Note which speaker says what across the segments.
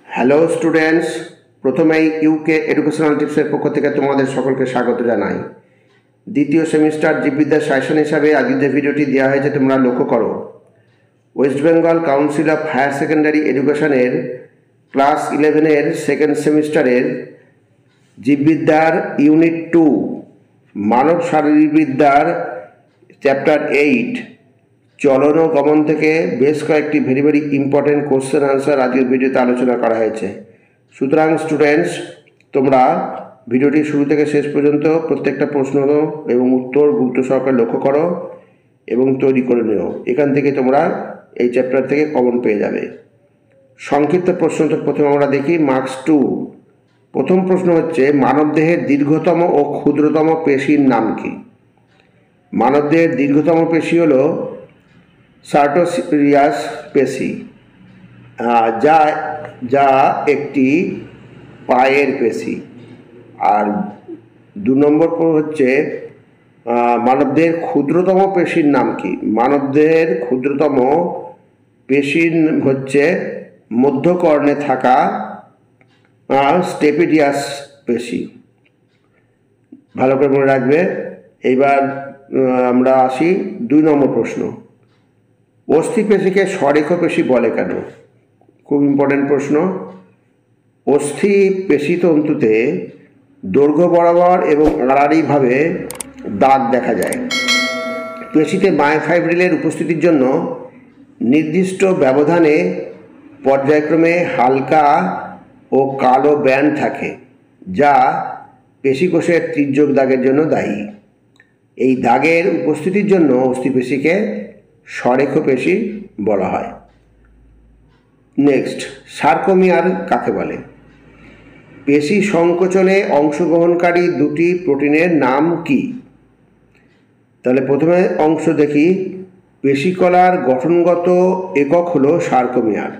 Speaker 1: Hello students, প্রথমেই UK educational টিপসের পক্ষ থেকে তোমাদের সকলকে স্বাগত জানাই। দ্বিতীয় সেমিস্টার জীববিদ্যা সাজেশন হিসাবে আজকের যে ভিডিওটি দেওয়া হয়েছে তোমরা লক্ষ্য করো। West Bengal Council of Higher Secondary এডুকেশনের ক্লাস 11-এর সেকেন্ড সেমিস্টারের জীববিদ্যার ইউনিট 2 মানব শারীরবিদ্যার চ্যাপ্টার 8 চলন ও গমন থেকে বেশ কয়েকটি ভেরি ইম্পর্টেন্ট কোশ্চেন আনসার আজকের ভিডিওতে আলোচনা করা হয়েছে। সুতরাং স্টুডেন্টস, তোমরা ভিডিওটি শুরু থেকে শেষ পর্যন্ত প্রত্যেকটা প্রশ্ন এবং উত্তর গুরুত্ব সহকারে লক্ষ্য করো এবং তৈরি করে নিও। এখান থেকে তোমরা এই চ্যাপ্টার থেকে কমন পেয়ে যাবে। সংক্ষিপ্ত প্রশ্নটা প্রথমে আমরা দেখি মার্কস 2। প্রথম প্রশ্ন হচ্ছে, মানবদেহের দীর্ঘতম ও ক্ষুদ্রতম পেশির নাম কি? মানবদেহের দীর্ঘতম পেশি হলো সার্টোরিয়াস পেশি, যা একটি পায়ের পেশি। আর 2 নম্বর হচ্ছে, মানবদেহের ক্ষুদ্রতম পেশির নাম কি? মানবদেহের ক্ষুদ্রতম পেশির হচ্ছে মধ্যকর্ণে থাকা স্টেপিডিয়াস পেশি। ভালো করে মনে রাখবে। এইবার আমরা আসি 2 নম্বর প্রশ্ন। অস্থিপেশিকে স্বরেখ পেশি বলে কেন? খুব ইম্পর্টেন্ট প্রশ্ন। অস্থি পেশিতন্তুতে দৈর্ঘ্য বরাবর এবং আড়াআড়িভাবে দাগ দেখা যায়। পেশিতে মায়োফাইব্রিলের উপস্থিতির জন্য নির্দিষ্ট ব্যবধানে পর্যায়ক্রমে হালকা ও কালো ব্যান্ড থাকে, যা পেশিকোষের তির্যক দাগের জন্য দায়ী। এই দাগের উপস্থিতির জন্য অস্থিপেশিকে স্বরেখ পেশি বলা হয়। নেক্সট, সার্কোমিয়ার কাকে বলে? পেশি সংকোচনে অংশগ্রহণকারী 2টি প্রোটিনের নাম কি? তাহলে প্রথমে অংশ দেখি। পেশিকলার গঠনগত একক হলো সার্কোমিয়ার,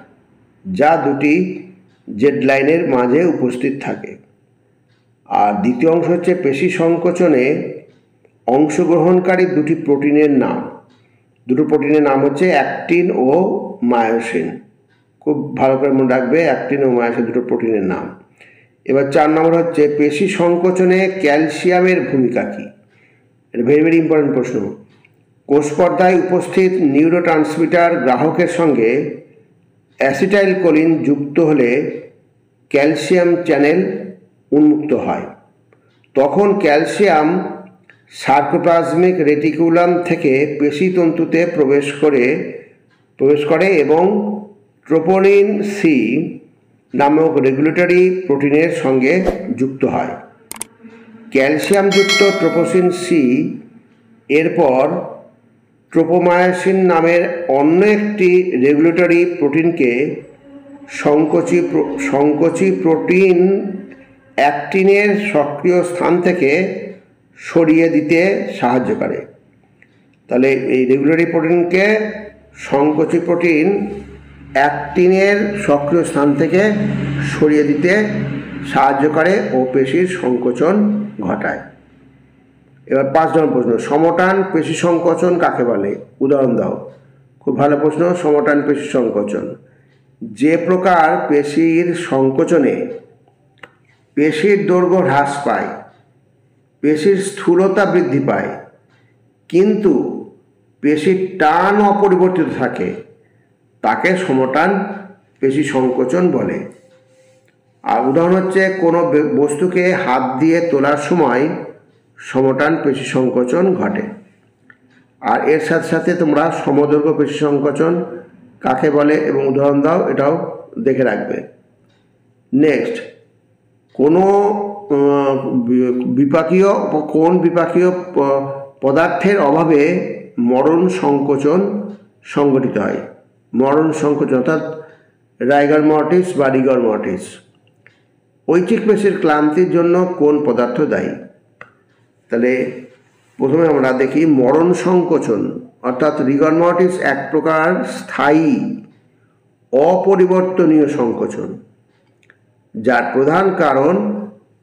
Speaker 1: যা 2টি জেড লাইনের মাঝে উপস্থিত থাকে। আর দ্বিতীয় অংশ হচ্ছে পেশি সংকোচনে অংশগ্রহণকারী 2টি প্রোটিনের নাম। 2টো প্রোটিনের নাম হচ্ছে অ্যাক্টিন ও মায়োসিন। খুব ভালো করে মনে রাখবে, অ্যাক্টিন ও মায়োসিন 2টো প্রোটিনের নাম। এবার 4 নম্বর হচ্ছে, পেশি সংকোচনে ক্যালসিয়ামের ভূমিকা কী? এটা ভেরি ইম্পর্টেন্ট প্রশ্ন। কোষপর্দায় উপস্থিত নিউরোট্রান্সমিটার গ্রাহকের সঙ্গে অ্যাসিটাইলকোলিন যুক্ত হলে ক্যালসিয়াম চ্যানেল উন্মুক্ত হয়। তখন ক্যালসিয়াম সার্কোপ্লাজমিক রেটিকুলাম থেকে পেশিতন্তুতে প্রবেশ করে এবং ট্রোপোনিন সি নামক রেগুলেটরি প্রোটিনের সঙ্গে যুক্ত হয়। ক্যালসিয়ামযুক্ত ট্রোপোসিন সি এরপর ট্রোপোমায়োসিন নামের অন্য একটি রেগুলেটরি প্রোটিনকে সংকোচী প্রোটিন অ্যাক্টিনের সক্রিয় স্থান থেকে সরিয়ে দিতে সাহায্য করে। তাহলে এই রেগুলেটরি প্রোটিনকে সংকোচী প্রোটিন অ্যাক্টিনের সক্রিয় স্থান থেকে সরিয়ে দিতে সাহায্য করে ও পেশির সংকোচন ঘটায়। এবার 5 নম্বর প্রশ্ন, সমটান পেশি সংকোচন কাকে বলে? উদাহরণ দাও। খুব ভালো প্রশ্ন। সমটান পেশি সংকোচন যে প্রকার পেশির সংকোচনে পেশির দৈর্ঘ্য হ্রাস পায়, পেশির স্থূলতা বৃদ্ধি পায়, কিন্তু পেশির টান অপরিবর্তিত থাকে, তাকে সমটান পেশি সংকোচন বলে। আর উদাহরণ হচ্ছে, কোনো বস্তুকে হাত দিয়ে তোলার সময় সমটান পেশি সংকোচন ঘটে। আর এর সাথে সাথে তোমরা সমদৈর্ঘ্য পেশি সংকোচন কাকে বলে এবং উদাহরণ দাও, এটাও দেখে রাখবে। নেক্সট, কোন বিপাকীয় পদার্থের অভাবে মরণ সংকোচন সংঘটিত হয়? মরণ সংকোচন অর্থাৎ রাইগার মর্টিস বা রিগর মর্টিস। ঐচ্ছিক পেশির ক্লান্তির জন্য কোন পদার্থ দায়ী? তাহলে প্রথমে আমরা দেখি মরণ সংকোচন অর্থাৎ রিগর মর্টিস এক প্রকার স্থায়ী অপরিবর্তনীয় সংকোচন, যার প্রধান কারণ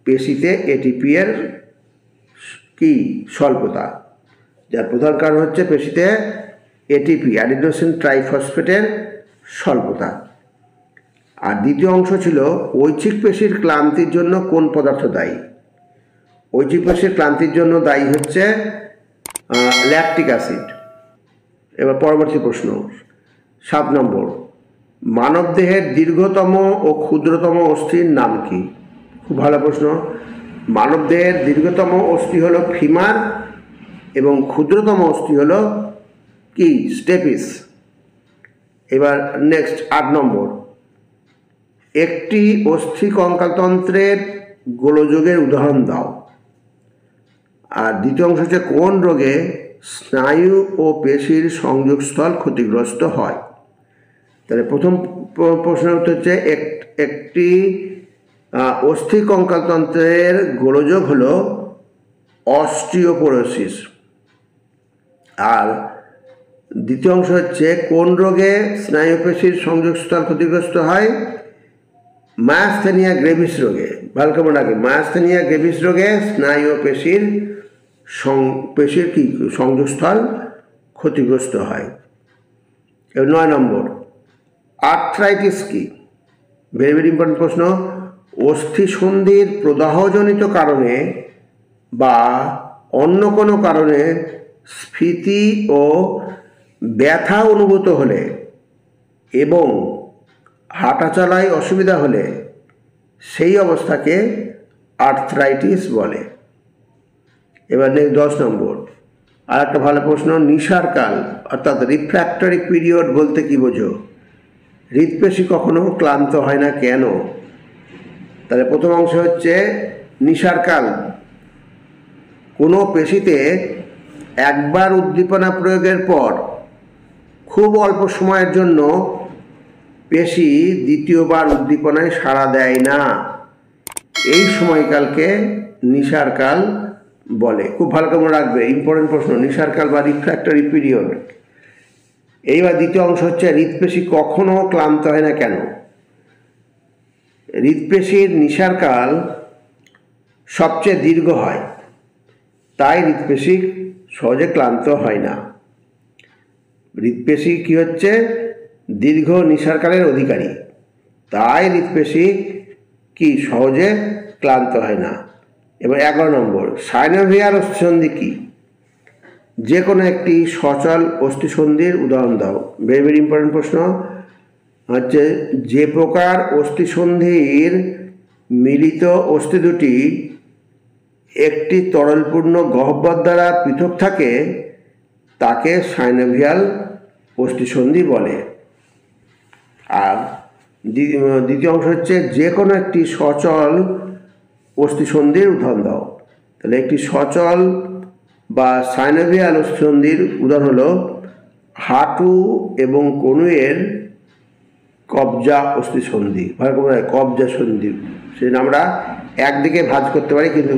Speaker 1: পেশিতে এটিপি এর কি স্বল্পতা, যার প্রধান কারণ হচ্ছে পেশিতে এটিপি অ্যাডিনোসিন ট্রাইফসফেটের স্বল্পতা। আর দ্বিতীয় অংশ ছিল ঐচ্ছিক পেশির ক্লান্তির জন্য কোন পদার্থ দায়ী। ঐচ্ছিক পেশির ক্লান্তির জন্য দায়ী হচ্ছে ল্যাকটিক অ্যাসিড। এবার পরবর্তী প্রশ্ন 7 নম্বর, মানবদেহের দীর্ঘতম ও ক্ষুদ্রতম অস্থির নাম কি? খুব ভালো প্রশ্ন। মানবদেহের দীর্ঘতম অস্থি হলো ফিমার এবং ক্ষুদ্রতম অস্থি হলো কি স্টেপিস। এবার নেক্সট 8 নম্বর, একটি অস্থি কঙ্কালতন্ত্রের গোলযোগের উদাহরণ দাও। আর দ্বিতীয় অংশ হচ্ছে কোন রোগে স্নায়ু ও পেশির সংযোগস্থল ক্ষতিগ্রস্ত হয়। তাহলে প্রথম প্রশ্ন হচ্ছে একটি অস্থি কঙ্কালতন্ত্রের গোলযোগ হলো অস্টিওপোরোসিস। আর দ্বিতীয় অংশ হচ্ছে কোন রোগে স্নায়ুপেশির সংযোগস্থল ক্ষতিগ্রস্ত হয়। মায়াস্থেনিয়া গ্রেভিস রোগে। ভালো করে মনে রাখবে, মায়াস্থেনিয়া গ্রেভিস রোগে স্নায়ু পেশির কি সংযোগস্থল ক্ষতিগ্রস্ত হয়। 9 নম্বর, আর্থ্রাইটিস কি? ভেরি ভেরি ইম্পর্টেন্ট প্রশ্ন। অস্থিসন্ধির প্রদাহজনিত কারণে বা অন্য কোনো কারণে স্ফীতি ও ব্যথা অনুভূত হলে এবং হাঁটাচলায় অসুবিধা হলে সেই অবস্থাকে আর্থ্রাইটিস বলে। এবার 10 নম্বর, আর একটা ভালো প্রশ্ন, নিশারকাল অর্থাৎ রিফ্র্যাক্টরি পিরিয়ড বলতে কি বোঝো? হৃদপেশি কখনো ক্লান্ত হয় না কেন? তাহলে প্রথম অংশ হচ্ছে নিশারকাল কোনো পেশিতে একবার উদ্দীপনা প্রয়োগের পর খুব অল্প সময়ের জন্য পেশি দ্বিতীয়বার উদ্দীপনায় সাড়া দেয় না, এই সময়কালকে নিশারকাল বলে। খুব ভালো করে রাখবে, ইম্পর্টেন্ট প্রশ্ন, নিশারকাল বা রিফ্র্যাক্টরি পিরিয়ড। এইবার দ্বিতীয় অংশ হচ্ছে হৃদপেশি কখনো ক্লান্ত হয় না কেন? হৃদপেশির নিশারকাল সবচেয়ে দীর্ঘ হয়, তাই হৃদপেশি সহজে ক্লান্ত হয় না। হৃদপেশি কি হচ্ছে দীর্ঘ নিশারকালের অধিকারী, তাই হৃদপেশি কি সহজে ক্লান্ত হয় না। এবার 11 নম্বর, সাইনোভিয়াল অস্থিসন্ধি কি? যে কোনো একটি সচল অস্থিসন্ধির উদাহরণ দাও। ভেরি ভেরি ইম্পর্টেন্ট প্রশ্ন হচ্ছে যে প্রকার অস্থিসন্ধির মিলিত অস্থি দুটি একটি তরলপূর্ণ গহ্বর দ্বারা পৃথক থাকে তাকে সাইনোভিয়াল অস্থিসন্ধি বলে। আর দ্বিতীয় অংশ হচ্ছে যে কোনো একটি সচল অস্থিসন্ধির উদাহরণ দাও। তাহলে একটি সচল বা সাইনোভিয়াল অস্থিসন্ধির উদাহরণ হলো হাঁটু এবং কনুইয়ের কবজা অস্থিসন্ধি। ভালো করে কবজা সন্ধি, সেটা আমরা একদিকে ভাঁজ করতে পারি কিন্তু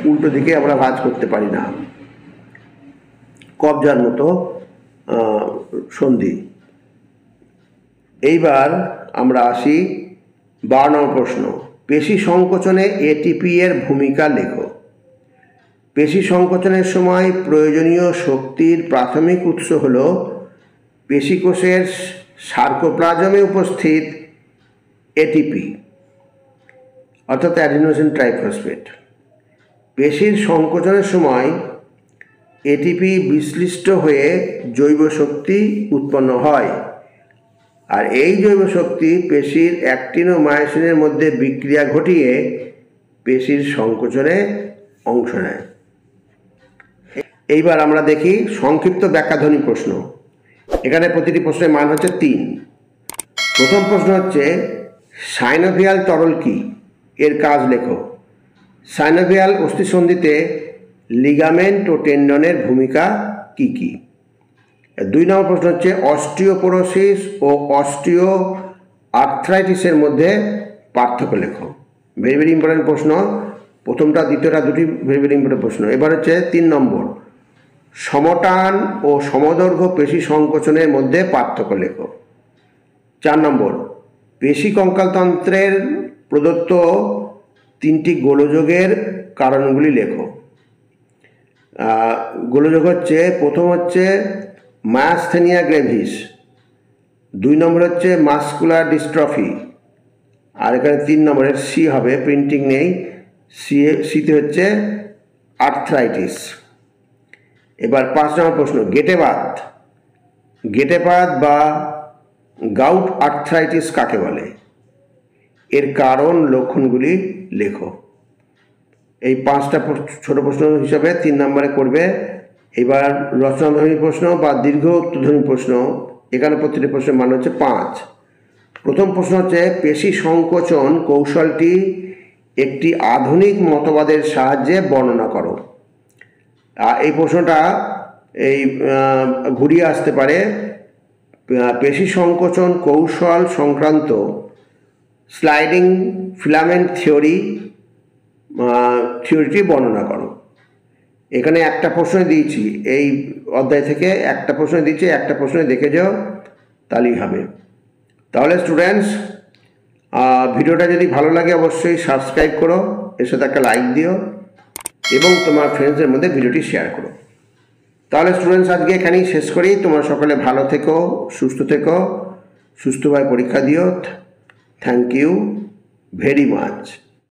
Speaker 1: উল্টো দিকে আমরা ভাঁজ করতে পারি না, কবজার মতো সন্ধি। এইবার আমরা আসি 12 নম্বর প্রশ্ন, পেশি সংকোচনে এটিপি এর ভূমিকা লেখো। পেশি সংকোচনের সময় প্রয়োজনীয় শক্তির প্রাথমিক উৎস হল পেশিকোষের সার্কোপ্লাজমে উপস্থিত এটিপি অর্থাৎ অ্যাডিনোসিন ট্রাইফসফেট। পেশির সংকোচনের সময় এটিপি বিশ্লিষ্ট হয়ে জৈব শক্তি উৎপন্ন হয়, আর এই জৈব শক্তি পেশির অ্যাক্টিন ও মায়োসিনের মধ্যে বিক্রিয়া ঘটিয়ে পেশির সংকোচনে অংশ নেয়। এইবার আমরা দেখি সংক্ষিপ্ত ব্যাখ্যাধ্বনি প্রশ্ন। এখানে প্রতিটি প্রশ্নের মান হচ্ছে 3। প্রথম প্রশ্ন হচ্ছে সাইনোভিয়াল তরল কি? এর কাজ লেখো। সাইনোভিয়াল অস্থিসন্ধিতে লিগামেন্ট ও টেন্ডনের ভূমিকা কি কি? 2 নম্বর প্রশ্ন হচ্ছে অস্টিওপোরোসিস ও অস্টিও আর্থ্রাইটিসের মধ্যে পার্থক্য লেখো। ভেরি ভেরি ইম্পর্টেন্ট প্রশ্ন, প্রথমটা দ্বিতীয়টা দুটি ভেরি ভেরি ইম্পর্টেন্ট প্রশ্ন। এবার হচ্ছে 3 নম্বর, সমটান ও সমদৈর্ঘ্য পেশি সংকোচনের মধ্যে পার্থক্য লেখো। 4 নম্বর, পেশি কঙ্কালতন্ত্রের প্রদত্ত 3টি গোলযোগের কারণগুলি লেখো। গোলযোগ হচ্ছে, প্রথম হচ্ছে মায়াস্থেনিয়া গ্রেভিস, 2 নম্বর হচ্ছে মাস্কুলার ডিস্ট্রফি, আর এখানে 3 নম্বরের সি হবে, প্রিন্টিং নেই, সিতে হচ্ছে আর্থ্রাইটিস। এবার 5 নম্বর প্রশ্ন, গেটেপাত বা গাউট আর্থ্রাইটিস কাকে বলে? এর কারণ, লক্ষণগুলি লেখো। এই 5টা ছোট প্রশ্ন হিসাবে 3 নম্বরে করবে। এবার রচনাধর্মী প্রশ্ন বা দীর্ঘ উত্তরধর্মী প্রশ্ন, এখানে প্রতিটি প্রশ্নের মান হচ্ছে 5। প্রথম প্রশ্ন হচ্ছে, পেশি সংকোচন কৌশলটি একটি আধুনিক মতবাদের সাহায্যে বর্ণনা করো। এই প্রশ্নটা ঘুরিয়ে আসতে পারে, পেশি সংকোচন কৌশল সংক্রান্ত স্লাইডিং ফিলামেন্ট থিওরিটি বর্ণনা করো। এখানে একটা প্রশ্ন দিয়েছি, এই অধ্যায় থেকে একটা প্রশ্ন দিয়েছি, একটা প্রশ্ন দেখে যাও, তাহলেই হবে। তাহলে স্টুডেন্টস, ভিডিওটা যদি ভালো লাগে অবশ্যই সাবস্ক্রাইব করো, এর সাথে একটা লাইক দিও এবং তোমার ফ্রেন্ডসদের মধ্যে ভিডিওটি শেয়ার করো। তাহলে স্টুডেন্টস, আজকে এখানেই শেষ করি। তোমরা সকলে ভালো থেকো, সুস্থ থেকো, সুস্থভাবে পরীক্ষা দিও। Thank you very much.